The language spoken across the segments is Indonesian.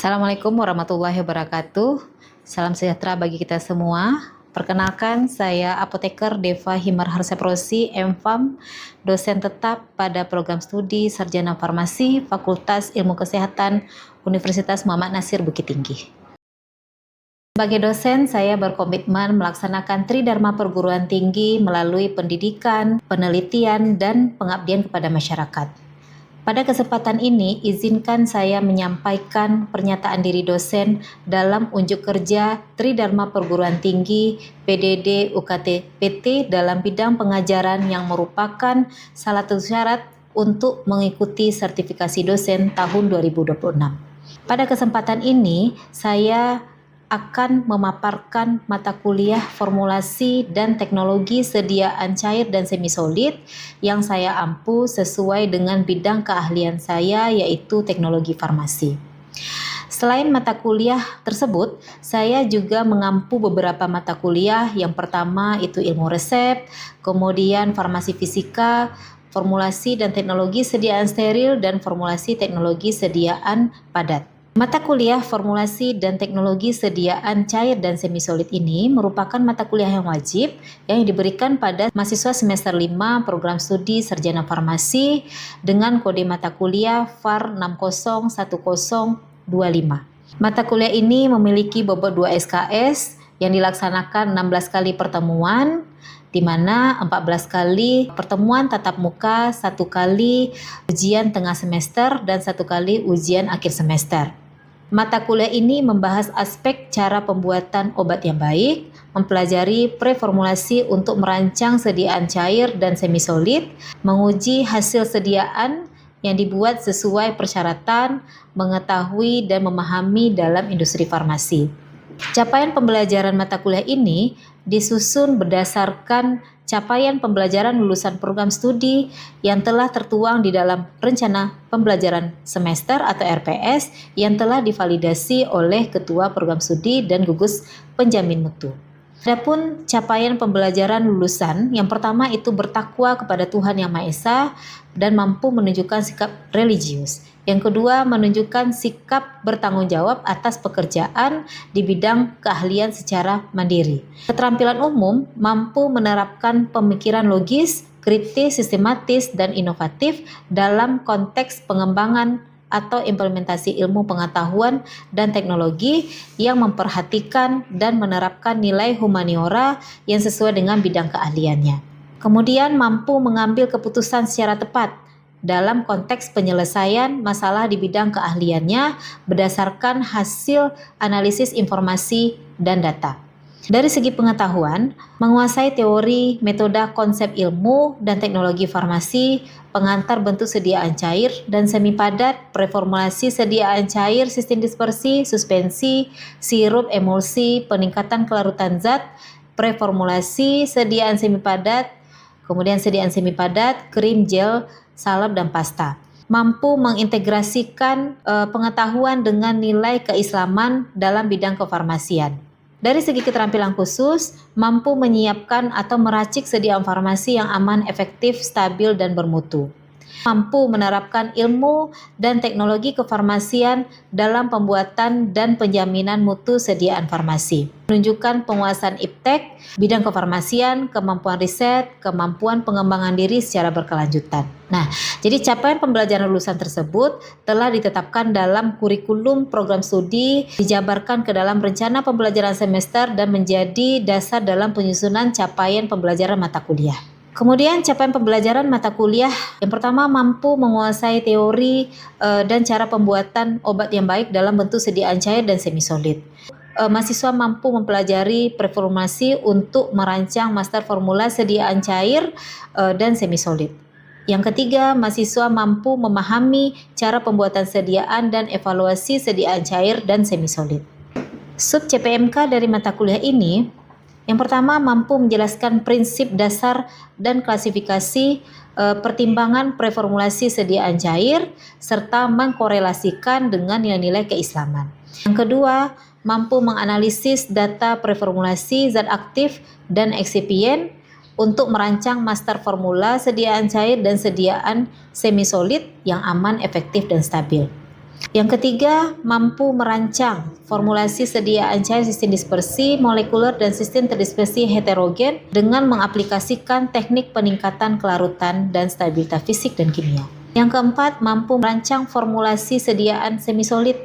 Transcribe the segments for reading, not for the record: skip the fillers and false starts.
Assalamualaikum warahmatullahi wabarakatuh. Salam sejahtera bagi kita semua. Perkenalkan, saya Apoteker Deva Himar Harseprosi, MPharm, dosen tetap pada program studi Sarjana Farmasi Fakultas Ilmu Kesehatan Universitas Muhammad Nasir Bukit Tinggi. Sebagai dosen, saya berkomitmen melaksanakan Tridharma Perguruan Tinggi melalui pendidikan, penelitian, dan pengabdian kepada masyarakat. Pada kesempatan ini, izinkan saya menyampaikan pernyataan diri dosen dalam unjuk kerja Tridharma Perguruan Tinggi PDD UKT PT dalam bidang pengajaran yang merupakan salah satu syarat untuk mengikuti sertifikasi dosen tahun 2026. Pada kesempatan ini, saya akan memaparkan mata kuliah formulasi dan teknologi sediaan cair dan semisolid yang saya ampu sesuai dengan bidang keahlian saya, yaitu teknologi farmasi. Selain mata kuliah tersebut, saya juga mengampu beberapa mata kuliah. Yang pertama itu ilmu resep, kemudian farmasi fisika, formulasi dan teknologi sediaan steril, dan formulasi teknologi sediaan padat. Mata kuliah formulasi dan teknologi sediaan cair dan semisolid ini merupakan mata kuliah yang wajib yang diberikan pada mahasiswa semester 5 program studi Sarjana Farmasi dengan kode mata kuliah FAR 601025. Mata kuliah ini memiliki bobot 2 SKS yang dilaksanakan 16 kali pertemuan, di mana 14 kali pertemuan tatap muka, 1 kali ujian tengah semester, dan 1 kali ujian akhir semester. Mata kuliah ini membahas aspek cara pembuatan obat yang baik, mempelajari preformulasi untuk merancang sediaan cair dan semisolid, menguji hasil sediaan yang dibuat sesuai persyaratan, mengetahui dan memahami dalam industri farmasi. Capaian pembelajaran mata kuliah ini disusun berdasarkan capaian pembelajaran lulusan program studi yang telah tertuang di dalam rencana pembelajaran semester atau RPS yang telah divalidasi oleh Ketua Program Studi dan gugus penjamin mutu. Adapun capaian pembelajaran lulusan, yang pertama itu bertakwa kepada Tuhan Yang Maha Esa dan mampu menunjukkan sikap religius. Yang kedua, menunjukkan sikap bertanggung jawab atas pekerjaan di bidang keahlian secara mandiri. Keterampilan umum mampu menerapkan pemikiran logis, kritis, sistematis, dan inovatif dalam konteks pengembangan atau implementasi ilmu pengetahuan dan teknologi yang memperhatikan dan menerapkan nilai humaniora yang sesuai dengan bidang keahliannya. Kemudian mampu mengambil keputusan secara tepat dalam konteks penyelesaian masalah di bidang keahliannya berdasarkan hasil analisis informasi dan data. Dari segi pengetahuan, menguasai teori, metode, konsep ilmu, dan teknologi farmasi, pengantar bentuk sediaan cair dan semi padat, preformulasi sediaan cair, sistem dispersi, suspensi, sirup, emulsi, peningkatan kelarutan zat, preformulasi sediaan semi padat, kemudian sediaan semi padat, krim, gel, salep, dan pasta. Mampu mengintegrasikan pengetahuan dengan nilai keislaman dalam bidang kefarmasian. Dari segi keterampilan khusus, mampu menyiapkan atau meracik sediaan farmasi yang aman, efektif, stabil, dan bermutu. Mampu menerapkan ilmu dan teknologi kefarmasian dalam pembuatan dan penjaminan mutu sediaan farmasi. Menunjukkan penguasaan iptek, bidang kefarmasian, kemampuan riset, kemampuan pengembangan diri secara berkelanjutan. Nah, jadi capaian pembelajaran lulusan tersebut telah ditetapkan dalam kurikulum program studi, dijabarkan ke dalam rencana pembelajaran semester dan menjadi dasar dalam penyusunan capaian pembelajaran mata kuliah. Kemudian capaian pembelajaran mata kuliah yang pertama mampu menguasai teori dan cara pembuatan obat yang baik dalam bentuk sediaan cair dan semisolid. Mahasiswa mampu mempelajari preformulasi untuk merancang master formula sediaan cair dan semisolid. Yang ketiga, mahasiswa mampu memahami cara pembuatan sediaan dan evaluasi sediaan cair dan semisolid. Sub CPMK dari mata kuliah ini, yang pertama, mampu menjelaskan prinsip dasar dan klasifikasi pertimbangan preformulasi sediaan cair serta mengkorelasikan dengan nilai-nilai keislaman. Yang kedua, mampu menganalisis data preformulasi zat aktif dan eksipien untuk merancang master formula sediaan cair dan sediaan semisolid yang aman, efektif, dan stabil. Yang ketiga, mampu merancang formulasi sediaan cair sistem dispersi, molekuler, dan sistem terdispersi heterogen dengan mengaplikasikan teknik peningkatan kelarutan dan stabilitas fisik dan kimia. Yang keempat, mampu merancang formulasi sediaan semisolid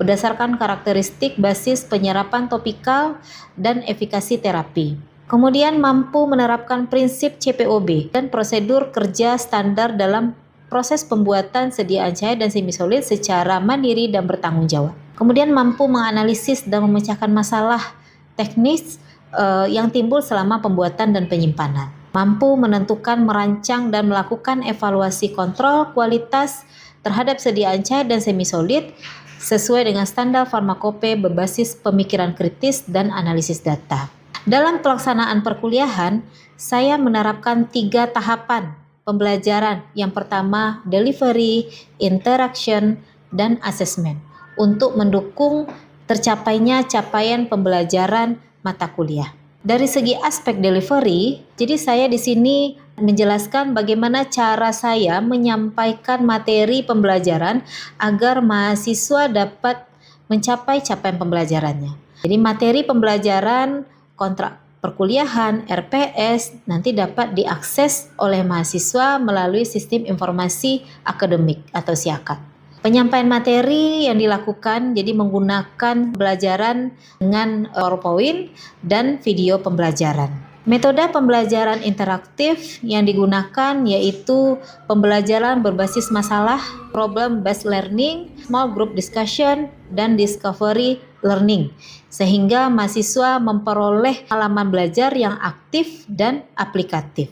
berdasarkan karakteristik basis penyerapan topikal dan efikasi terapi. Kemudian mampu menerapkan prinsip CPOB dan prosedur kerja standar dalam proses pembuatan sediaan cair dan semisolid secara mandiri dan bertanggung jawab. Kemudian mampu menganalisis dan memecahkan masalah teknis yang timbul selama pembuatan dan penyimpanan. Mampu menentukan, merancang, dan melakukan evaluasi kontrol kualitas terhadap sediaan cair dan semisolid sesuai dengan standar farmakope berbasis pemikiran kritis dan analisis data. Dalam pelaksanaan perkuliahan, saya menerapkan 3 tahapan pembelajaran. Yang pertama, delivery, interaction, dan assessment untuk mendukung tercapainya capaian pembelajaran mata kuliah. Dari segi aspek delivery, jadi saya di sini menjelaskan bagaimana cara saya menyampaikan materi pembelajaran agar mahasiswa dapat mencapai capaian pembelajarannya. Jadi materi pembelajaran, kontrak perkuliahan, RPS nanti dapat diakses oleh mahasiswa melalui sistem informasi akademik atau SIAKA. Penyampaian materi yang dilakukan jadi menggunakan pembelajaran dengan PowerPoint dan video pembelajaran. Metode pembelajaran interaktif yang digunakan yaitu pembelajaran berbasis masalah, problem based learning, small group discussion, dan discovery learning, sehingga mahasiswa memperoleh pengalaman belajar yang aktif dan aplikatif.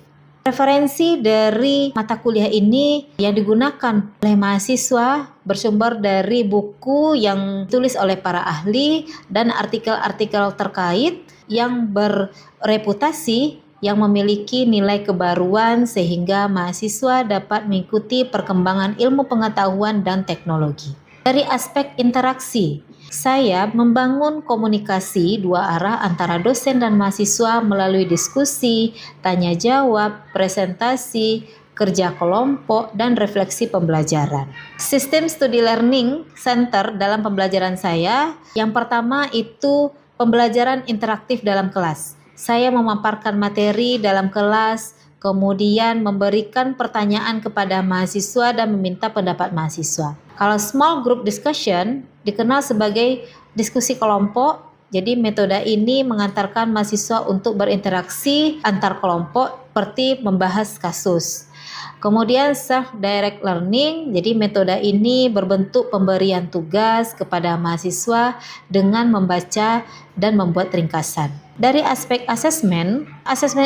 Referensi dari mata kuliah ini yang digunakan oleh mahasiswa bersumber dari buku yang ditulis oleh para ahli dan artikel-artikel terkait yang berreputasi yang memiliki nilai kebaruan sehingga mahasiswa dapat mengikuti perkembangan ilmu pengetahuan dan teknologi. Dari aspek interaksi, saya membangun komunikasi 2 arah antara dosen dan mahasiswa melalui diskusi, tanya jawab, presentasi, kerja kelompok, dan refleksi pembelajaran. Sistem studi learning center dalam pembelajaran saya, yang pertama itu pembelajaran interaktif dalam kelas. Saya memaparkan materi dalam kelas, kemudian memberikan pertanyaan kepada mahasiswa dan meminta pendapat mahasiswa. Kalau small group discussion dikenal sebagai diskusi kelompok, jadi metode ini mengantarkan mahasiswa untuk berinteraksi antar kelompok seperti membahas kasus. Kemudian self-direct learning, jadi metode ini berbentuk pemberian tugas kepada mahasiswa dengan membaca dan membuat ringkasan. Dari aspek asesmen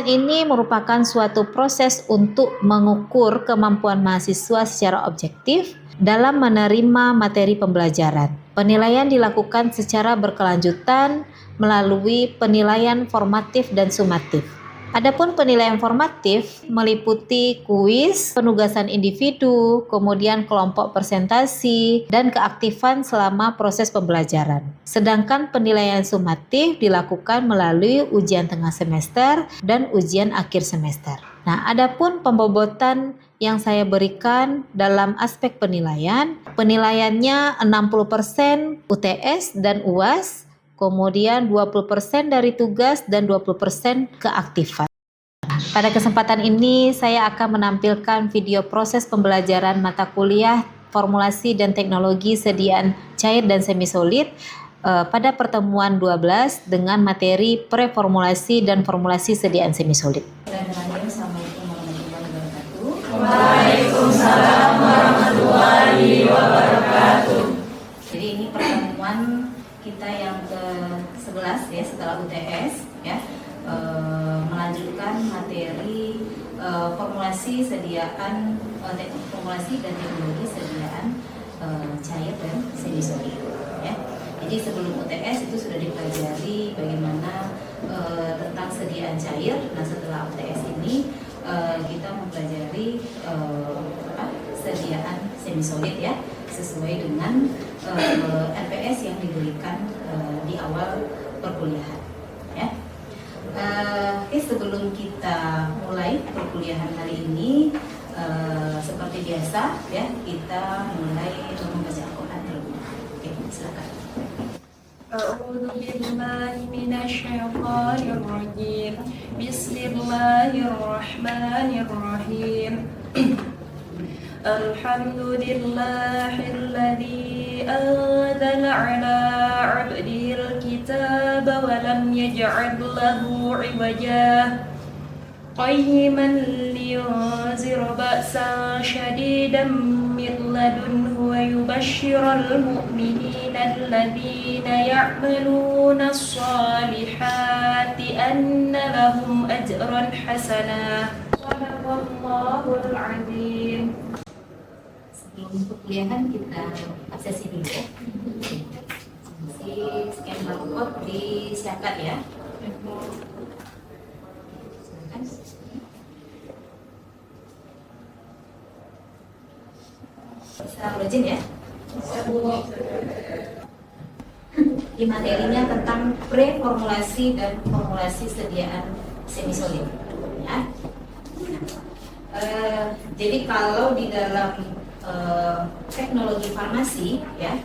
ini merupakan suatu proses untuk mengukur kemampuan mahasiswa secara objektif dalam menerima materi pembelajaran. Penilaian dilakukan secara berkelanjutan melalui penilaian formatif dan sumatif. Adapun penilaian formatif meliputi kuis, penugasan individu, kemudian kelompok presentasi, dan keaktifan selama proses pembelajaran. Sedangkan penilaian sumatif dilakukan melalui ujian tengah semester dan ujian akhir semester. Nah, adapun pembobotan yang saya berikan dalam aspek penilaian, penilaiannya 60% UTS dan UAS, kemudian 20% dari tugas dan 20% keaktifan. Pada kesempatan ini saya akan menampilkan video proses pembelajaran mata kuliah formulasi dan teknologi sediaan cair dan semisolid pada pertemuan 12 dengan materi preformulasi dan formulasi sediaan semisolid. Assalamualaikum warahmatullahi wabarakatuh. Waalaikumsalam warahmatullahi wabarakatuh. Jadi ini pertemuan kita yang ke-11 ya setelah UTS ya, melanjutkan materi formulasi sediaan formulasi dan teknologi sediaan cair dan semisolid ya. Jadi sebelum UTS itu sudah dipelajari bagaimana tentang sediaan cair. Nah, setelah UTS ini kita mempelajari sediaan semisolid ya, sesuai dengan RPS yang diberikan di awal perkuliahan ya. Sebelum kita mulai perkuliahan hari ini, seperti biasa ya, kita mulai membaca Al-Quran terlebih silakan. أعوذ بالله من الشيطان الرجيم بسم الله الرحمن الرحيم الحمد لله الذي أنزل على عبده الكتاب ولم يجعل له عوجا قيما لينذر بأسا شديدا من لدنه ويبشر المؤمنين الذين يعملون الصالحات أن لهم أجرا حسنا صدق الله العظيم. Sebelum perkuliahan kita aksesi dulu ya. Si scan barcode disiapkan ya. Silakan. Bisa rajin ya. Di materinya tentang preformulasi dan formulasi sediaan semisolid ya. Jadi kalau di dalam teknologi farmasi ya,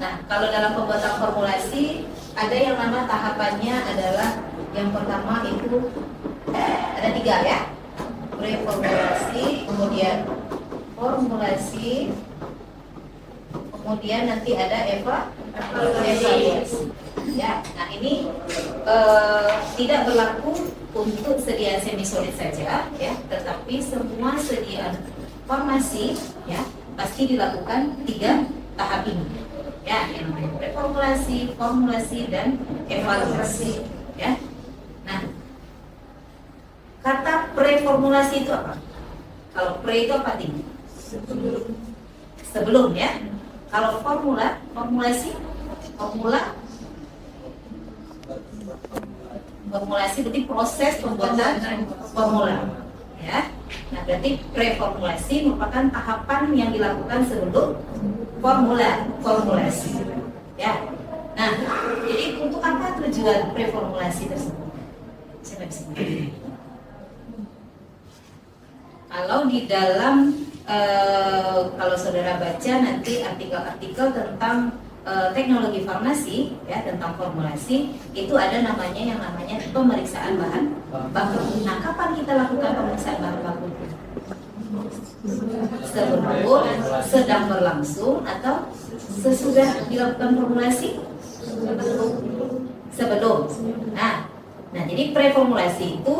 nah kalau dalam pembuatan formulasi ada yang nama tahapannya adalah yang pertama itu ada 3 ya, preformulasi, kemudian formulasi, kemudian nanti ada evaluasi ya. Nah ini tidak berlaku untuk sediaan semisolid saja ya, tetapi semua sediaan farmasi ya pasti dilakukan 3 tahap ini ya, yang namanya preformulasi, formulasi, dan evaluasi ya. Nah, kata preformulasi itu apa? Kalau pre itu apa tinggi? Sebelum ya. Kalau formulasi berarti proses pembuatan formula ya. Nah, berarti preformulasi merupakan tahapan yang dilakukan sebelum formulasi ya. Nah, jadi untuk apa tujuan preformulasi tersebut? Siapa bisa mengerti? Kalau di dalam kalau saudara baca nanti artikel-artikel tentang teknologi farmasi ya, tentang formulasi, itu ada namanya yang namanya pemeriksaan bahan baku. Nah, kapan kita lakukan pemeriksaan bahan baku? Sebelum, sedang berlangsung, atau sesudah dilakukan formulasi? Sebelum. Nah, jadi preformulasi itu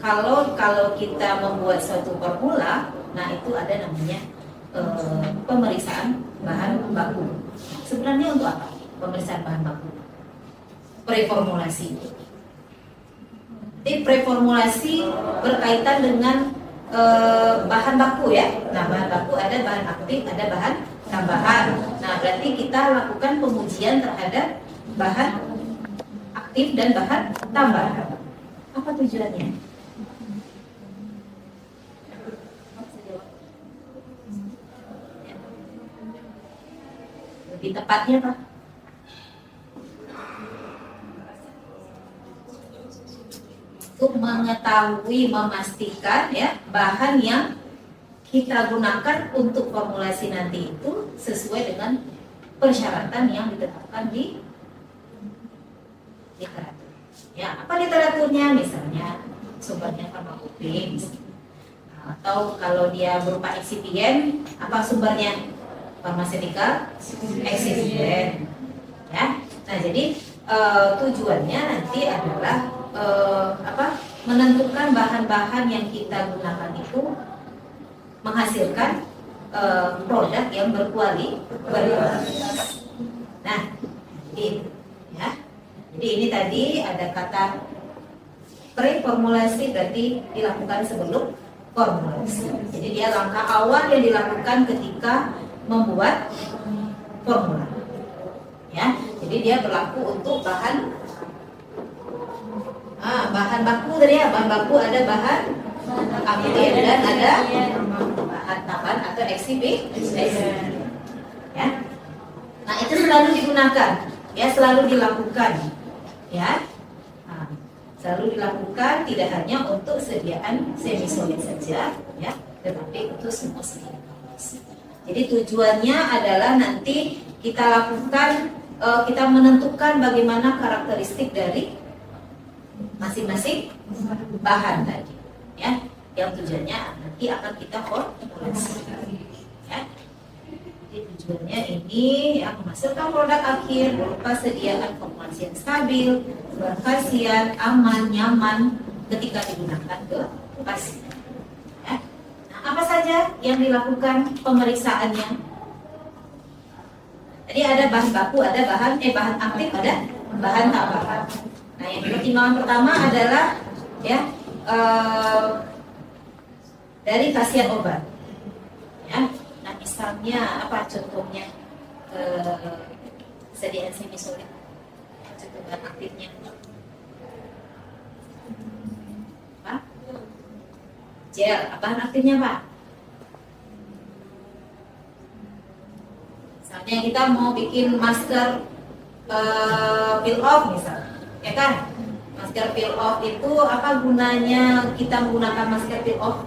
kalau kita membuat suatu formula, nah itu ada namanya pemeriksaan bahan baku. Sebenarnya untuk apa pemeriksaan bahan baku? Preformulasi. Jadi preformulasi berkaitan dengan bahan baku ya. Nah, bahan baku ada bahan aktif, ada bahan tambahan. Nah, berarti kita lakukan pengujian terhadap bahan aktif dan bahan tambahan. Apa tujuannya? Lebih tepatnya Pak, untuk mengetahui, memastikan ya bahan yang kita gunakan untuk formulasi nanti itu sesuai dengan persyaratan yang ditetapkan di literatur. Ya, apa literaturnya? Misalnya sumbernya farmakopin, atau kalau dia berupa eksipien, apa sumbernya? Pharmaceutical excipient ya. Nah, jadi tujuannya nanti adalah menentukan bahan-bahan yang kita gunakan itu menghasilkan produk yang berkualitas. Nah, ini ya. Jadi ini tadi ada kata preformulasi, berarti dilakukan sebelum formulasi. Jadi dia langkah awal yang dilakukan ketika membuat formula ya. Jadi dia berlaku untuk bahan baku tadi ya. Bahan baku ada bahan aktif dan ada bahan tambahan atau eksibit ya. Nah, itu selalu digunakan ya, selalu dilakukan ya. Nah, selalu dilakukan tidak hanya untuk sediaan semisolid saja ya, tetapi untuk semua sediaan. Jadi tujuannya adalah nanti kita lakukan, kita menentukan bagaimana karakteristik dari masing-masing bahan tadi, ya, yang tujuannya nanti akan kita formulasi, ya. Jadi tujuannya ini yang menghasilkan produk akhir berupa sediaan formulasi yang stabil, berkhasiat, aman, nyaman ketika digunakan ke pasien. Ya. Nah, apa saja yang dilakukan pemeriksaannya? Tadi ada bahan baku, ada bahan aktif, ada bahan tambahan. Nah, yang pertimbangan pertama adalah ya dari khasiat obat. Ya. Nah, misalnya apa contohnya sediaan semisolid, contoh bahan aktifnya apa? Gel, bahan aktifnya apa? Misalnya kita mau bikin masker peel off misalnya, ya kan? Masker peel off itu apa gunanya kita menggunakan masker peel off?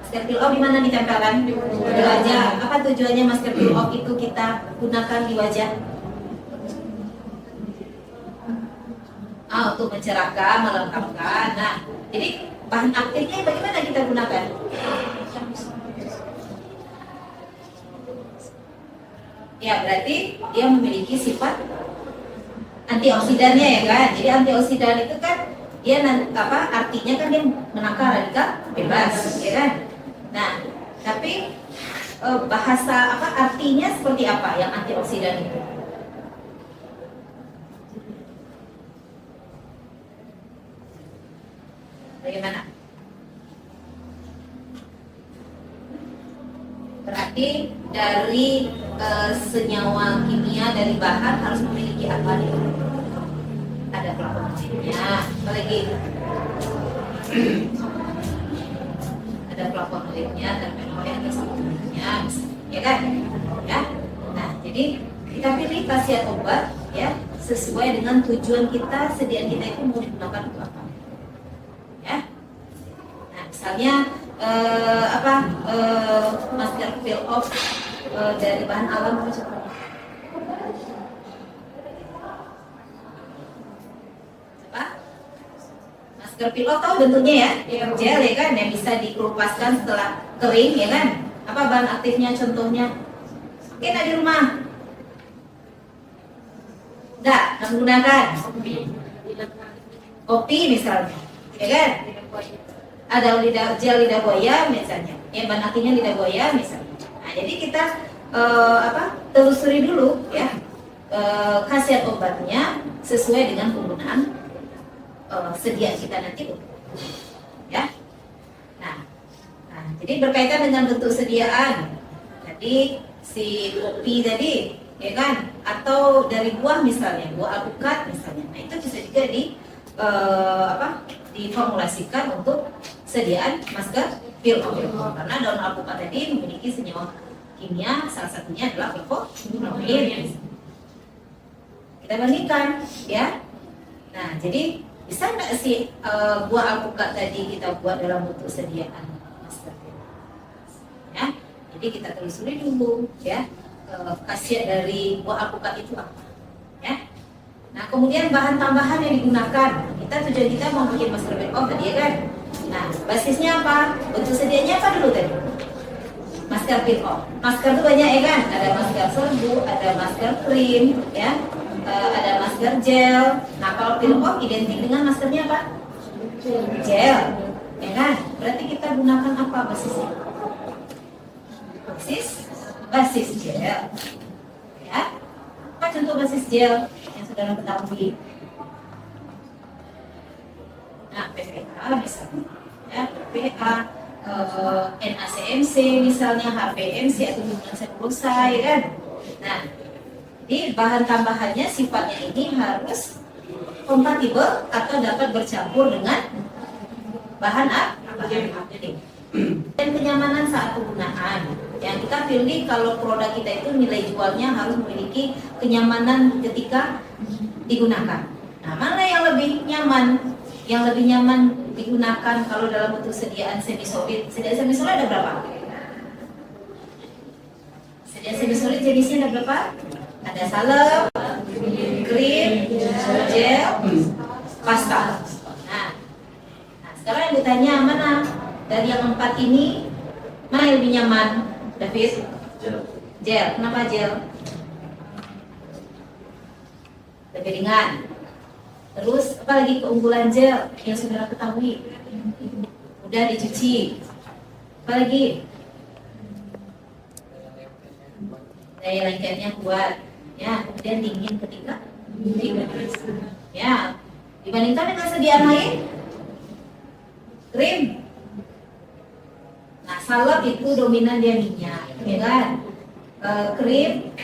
Masker peel off di mana ditempelkan? Di wajah. Apa tujuannya masker peel off itu kita gunakan di wajah? Untuk mencerahkan, melengkapkan. Nah, jadi bahan aktifnya bagaimana kita gunakan? Ya, berarti dia memiliki sifat antioksidannya, ya kan? Jadi antioksidan itu kan dia artinya kan dia menangkal radikal bebas, ya kan? Nah, tapi bahasa artinya seperti apa yang antioksidan itu? Bagaimana? Berarti dari senyawa kimia dari bahan harus memiliki apa nih? Ada flavonoidnya, apa lagi? Ada flavonoidnya, terpenoid, terpenoidnya, ya kan? Ya. Nah, jadi kita pilih khasiat obat ya sesuai dengan tujuan kita, sediaan kita itu mau digunakan untuk apa? Ya. Nah, misalnya masker peel off dari bahan alam apa contohnya? Apa? Masker peel off tahu bentuknya ya? Gel, ya kan, yang bisa dikelupaskan setelah kering, ya kan? Apa bahan aktifnya contohnya? Mungkin ada di rumah. Enggak menggunakan kopi misalnya, ya kan? Ada gel lidah buaya misalnya, ya bahan aktifnya lidah buaya misalnya. Nah, jadi kita telusuri dulu ya khasiat obatnya sesuai dengan penggunaan sediaan kita nanti, ya. Nah, jadi berkaitan dengan bentuk sediaan tadi si kopi tadi, ya kan? Atau dari buah misalnya, buah alpukat misalnya. Nah, itu bisa juga diformulasikan untuk sediaan masker peel off, karena daun alpukat tadi memiliki senyawa kimia, salah satunya adalah flavonoid. Kita bandingkan, ya. Nah, jadi bisa nggak sih buah alpukat tadi kita buat dalam bentuk sediaan masker peel off? Ya, jadi kita telusuri dulu, ya, khasiat dari buah alpukat itu apa, ya. Nah, kemudian bahan tambahan yang digunakan, tujuan kita mau bikin masker peel off tadi, ya kan? Nah, basisnya apa? Bentuk sedianya apa dulu tadi? Masker peel off. Masker itu banyak, ya kan? Ada masker serbu, ada masker krim, ya, ada masker gel. Nah, kalau peel off identik dengan maskernya apa? Gel, ya kan? Berarti kita gunakan apa basisnya? Basis gel, ya. Apa contoh basis gel yang saudara ketahui? Nah, PPA misalnya, ya, PPA, NaCMC misalnya, HPMC atau hubungan selulosa, ya kan? Nah, jadi bahan tambahannya sifatnya ini harus kompatibel atau dapat bercampur dengan bahan aktif. Dan kenyamanan saat penggunaan. Yang kita pilih kalau produk kita itu nilai jualnya harus memiliki kenyamanan ketika digunakan. Nah, mana yang lebih nyaman? Yang lebih nyaman digunakan kalau dalam bentuk sediaan semisolid. Sediaan semisolid ada berapa? Sediaan semisolid jenisnya ada berapa? Ada salep, krim, gel, pasta. Nah, sekarang yang ditanya mana dari yang 4 ini mana yang lebih nyaman, David? Gel. Kenapa gel? Lebih ringan. Terus apa lagi keunggulan gel yang saudara ketahui? Mudah dicuci. Apa lagi? Daya lengketnya kuat. Ya, kemudian dingin ketika digunakan. Ya, dibandingkan dengan sediaan lain, krim. Nah, salep itu dominan dia minyak, ya kan? Krim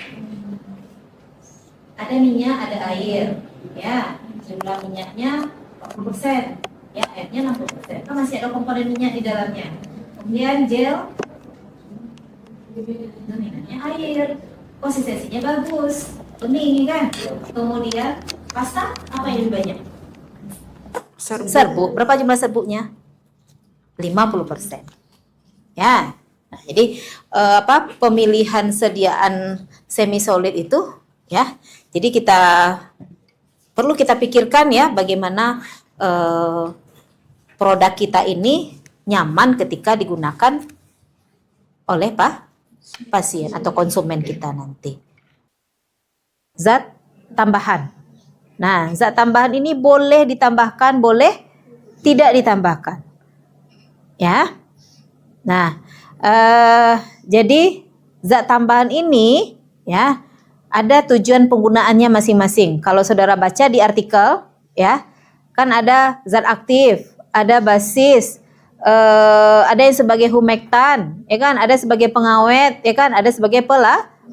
ada minyak, ada air, ya. Jumlah minyaknya 40%, ya, airnya 60%. Kan masih ada komponen minyak di dalamnya. Kemudian gel dominannya air, konsistensinya bagus, bening, ya kan? Kemudian pasta apa yang lebih banyak? Serbuk. Berapa jumlah serbuknya? 50%. Ya. Nah, jadi pemilihan sediaan semi solid itu, ya. Jadi perlu kita pikirkan ya bagaimana produk kita ini nyaman ketika digunakan oleh pasien atau konsumen kita nanti. Zat tambahan. Nah, zat tambahan ini boleh ditambahkan, boleh tidak ditambahkan. Ya. Nah, jadi zat tambahan ini ya ada tujuan penggunaannya masing-masing. Kalau saudara baca di artikel ya, kan ada zat aktif, ada basis, ada yang sebagai humektan, ya kan, ada sebagai pengawet, ya kan, ada sebagai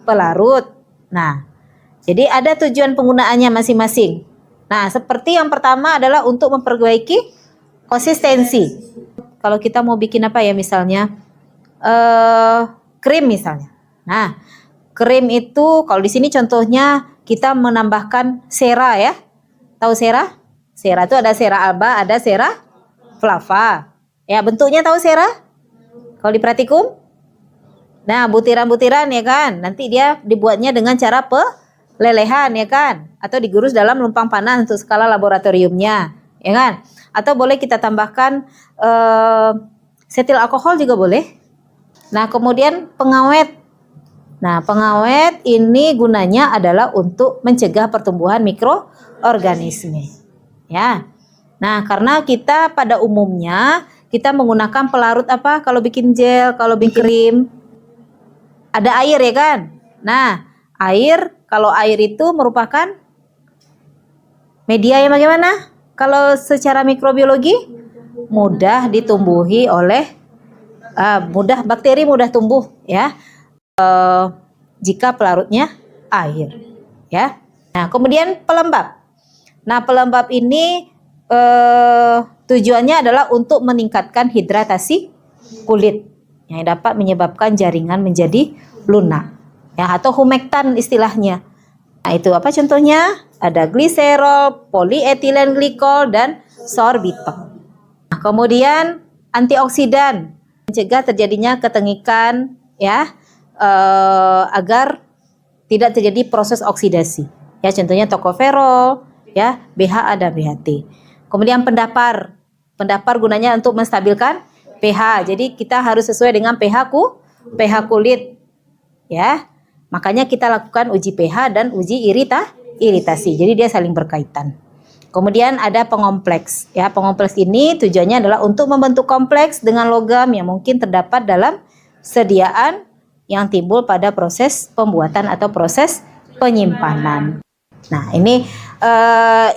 pelarut. Nah, jadi ada tujuan penggunaannya masing-masing. Nah, seperti yang pertama adalah untuk memperbaiki konsistensi. Kalau kita mau bikin apa ya, misalnya krim misalnya. Nah, krim itu kalau di sini contohnya kita menambahkan sera ya. Tahu sera? Sera itu ada sera alba, ada sera flava. Ya, bentuknya tahu sera? Kalau di praktikum? Nah, butiran-butiran ya kan. Nanti dia dibuatnya dengan cara pelelehan ya kan, atau digurus dalam lumpang panas untuk skala laboratoriumnya, ya kan? Atau boleh kita tambahkan setil alkohol juga boleh. Nah, kemudian pengawet. Nah, pengawet ini gunanya adalah untuk mencegah pertumbuhan mikroorganisme. Ya. Nah, karena kita pada umumnya kita menggunakan pelarut apa? Kalau bikin gel, kalau bikin krim, ada air ya kan? Nah, kalau air itu merupakan media yang bagaimana? Kalau secara mikrobiologi mudah ditumbuhi oleh bakteri mudah tumbuh ya jika pelarutnya air ya. Nah, kemudian pelembab. Nah, pelembab ini tujuannya adalah untuk meningkatkan hidratasi kulit yang dapat menyebabkan jaringan menjadi lunak ya, atau humektan istilahnya. Nah, itu apa contohnya? Ada gliserol, polietilen glikol, dan sorbitol. Nah, kemudian antioksidan mencegah terjadinya ketengikan ya, agar tidak terjadi proses oksidasi. Ya, contohnya tokoferol, ya, BHA dan BHT. Kemudian pendapar gunanya untuk menstabilkan pH. Jadi kita harus sesuai dengan pH kulit, ya. Makanya kita lakukan uji pH dan uji iritasi. Jadi dia saling berkaitan. Kemudian ada pengompleks. Ya, pengompleks ini tujuannya adalah untuk membentuk kompleks dengan logam yang mungkin terdapat dalam sediaan yang timbul pada proses pembuatan atau proses penyimpanan. Nah, ini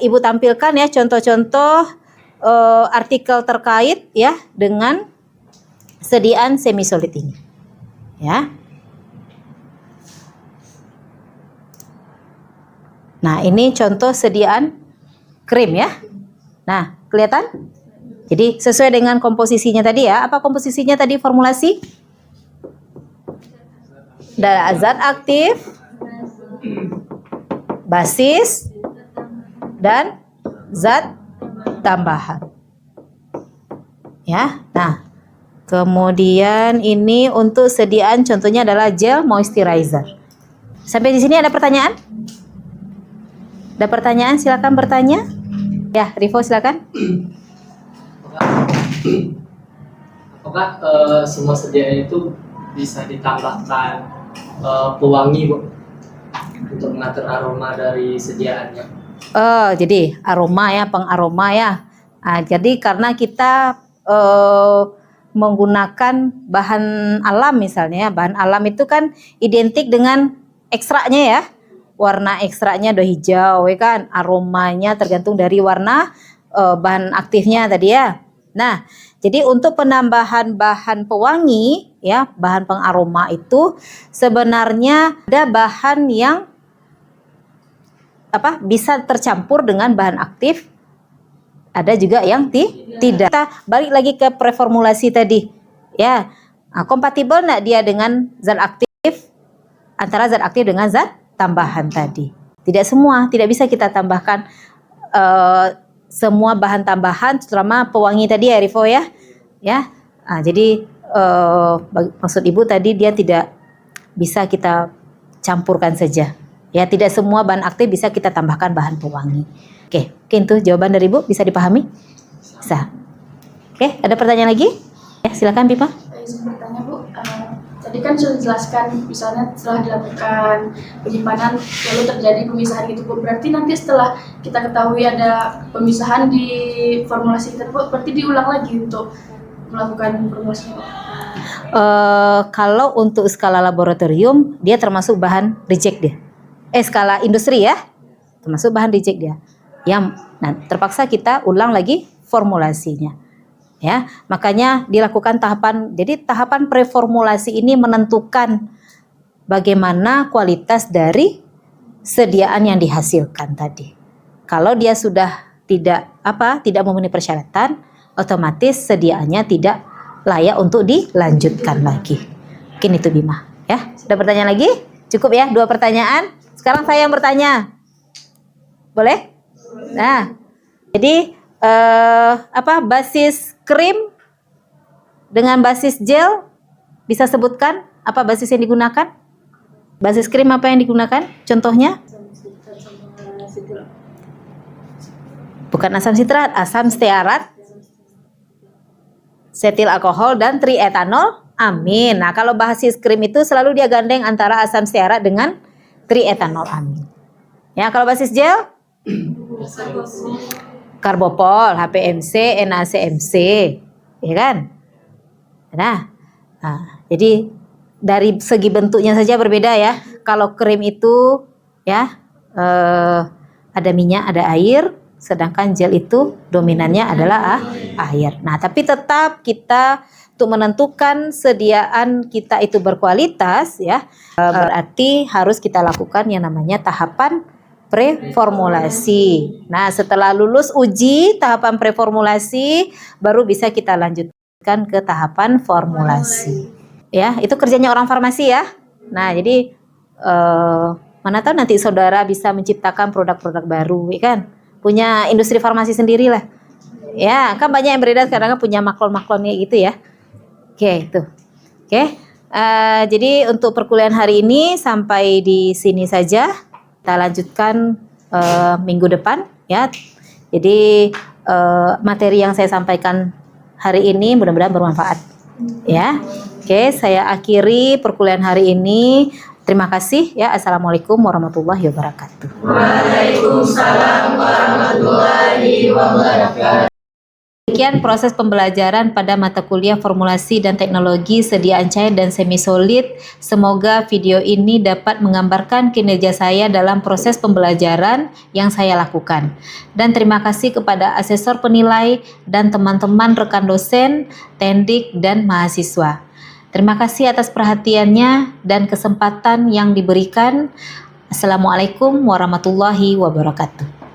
Ibu tampilkan ya contoh-contoh artikel terkait ya dengan sediaan semisolid ini. Ya. Nah, ini contoh sediaan krim ya. Nah, kelihatan? Jadi sesuai dengan komposisinya tadi ya. Apa komposisinya tadi formulasi? Zat aktif, basis, dan zat tambahan. Ya. Nah, kemudian ini untuk sediaan contohnya adalah gel moisturizer. Sampai di sini ada pertanyaan? Ada pertanyaan? Silakan bertanya. Ya, Rivo silakan. Apakah semua sediaan itu bisa ditambahkan pewangi, Bu, untuk mengatur aroma dari sediaannya? Jadi aroma ya, pengaroma ya. Nah, jadi karena kita menggunakan bahan alam misalnya, bahan alam itu kan identik dengan ekstraknya ya. Warna ekstraknya do hijau ya kan, aromanya tergantung dari warna bahan aktifnya tadi ya. Nah, jadi untuk penambahan bahan pewangi ya, bahan pengaroma itu sebenarnya ada bahan yang bisa tercampur dengan bahan aktif, ada juga yang tidak. Kita balik lagi ke preformulasi tadi ya. Nah, kompatibel nggak dia dengan zat aktif, antara zat aktif dengan zat tambahan tadi. Tidak semua, tidak bisa kita tambahkan semua bahan tambahan, terutama pewangi tadi ya Rivo ya. Nah, jadi maksud Ibu tadi dia tidak bisa kita campurkan saja. Ya, tidak semua bahan aktif bisa kita tambahkan bahan pewangi. Oke, mungkin itu jawaban dari Ibu bisa dipahami? Bisa. Oke, ada pertanyaan lagi? Ya, silakan Pipa. Saya izin bertanya, Bu. Tadi kan sudah dijelaskan, misalnya setelah dilakukan penyimpanan lalu terjadi pemisahan gitu, Bu. Berarti nanti setelah kita ketahui ada pemisahan di formulasi kita, Bu, berarti diulang lagi untuk melakukan formulasinya, Bu? Kalau untuk skala laboratorium, dia termasuk bahan reject dia. Skala industri ya, termasuk bahan reject dia. Nah, terpaksa kita ulang lagi formulasinya. Ya, makanya dilakukan tahapan. Jadi tahapan preformulasi ini menentukan bagaimana kualitas dari sediaan yang dihasilkan tadi. Kalau dia sudah tidak memenuhi persyaratan, otomatis sediaannya tidak layak untuk dilanjutkan lagi. Mungkin itu Bima. Ya, ada pertanyaan lagi? Cukup ya, 2 pertanyaan. Sekarang saya yang bertanya. Boleh? Nah, jadi basis krim dengan basis gel, bisa sebutkan apa basis yang digunakan? Basis krim apa yang digunakan? Contohnya? Bukan asam sitrat, asam stearat, setil alkohol dan trietanol amin. Nah, kalau basis krim itu selalu dia gandeng antara asam stearat dengan trietanol amin. Ya, kalau basis gel karbopol, HPMC, NaCMC, ya kan? Nah, jadi dari segi bentuknya saja berbeda ya. Kalau krim itu ya ada minyak, ada air, sedangkan gel itu dominannya adalah air. Nah, tapi tetap kita untuk menentukan sediaan kita itu berkualitas ya, berarti harus kita lakukan yang namanya tahapan preformulasi. Nah, setelah lulus uji tahapan preformulasi, baru bisa kita lanjutkan ke tahapan formulasi. Ya, itu kerjanya orang farmasi ya. Nah, jadi mana tahu nanti saudara bisa menciptakan produk-produk baru, ya kan? Punya industri farmasi sendiri lah. Ya, kan banyak yang beredar sekarang kan punya maklon-maklonnya gitu ya. Oke, itu. Oke. Jadi untuk perkuliahan hari ini sampai di sini saja. Kita lanjutkan minggu depan ya. Jadi materi yang saya sampaikan hari ini mudah-mudahan bermanfaat ya. Oke, saya akhiri perkuliahan hari ini. Terima kasih ya. Assalamualaikum warahmatullahi wabarakatuh. Waalaikumsalam warahmatullahi wabarakatuh. Demikian proses pembelajaran pada mata kuliah formulasi dan teknologi sediaan cair dan semi solid. Semoga video ini dapat menggambarkan kinerja saya dalam proses pembelajaran yang saya lakukan. Dan terima kasih kepada asesor penilai dan teman-teman rekan dosen, tendik dan mahasiswa. Terima kasih atas perhatiannya dan kesempatan yang diberikan. Assalamualaikum warahmatullahi wabarakatuh.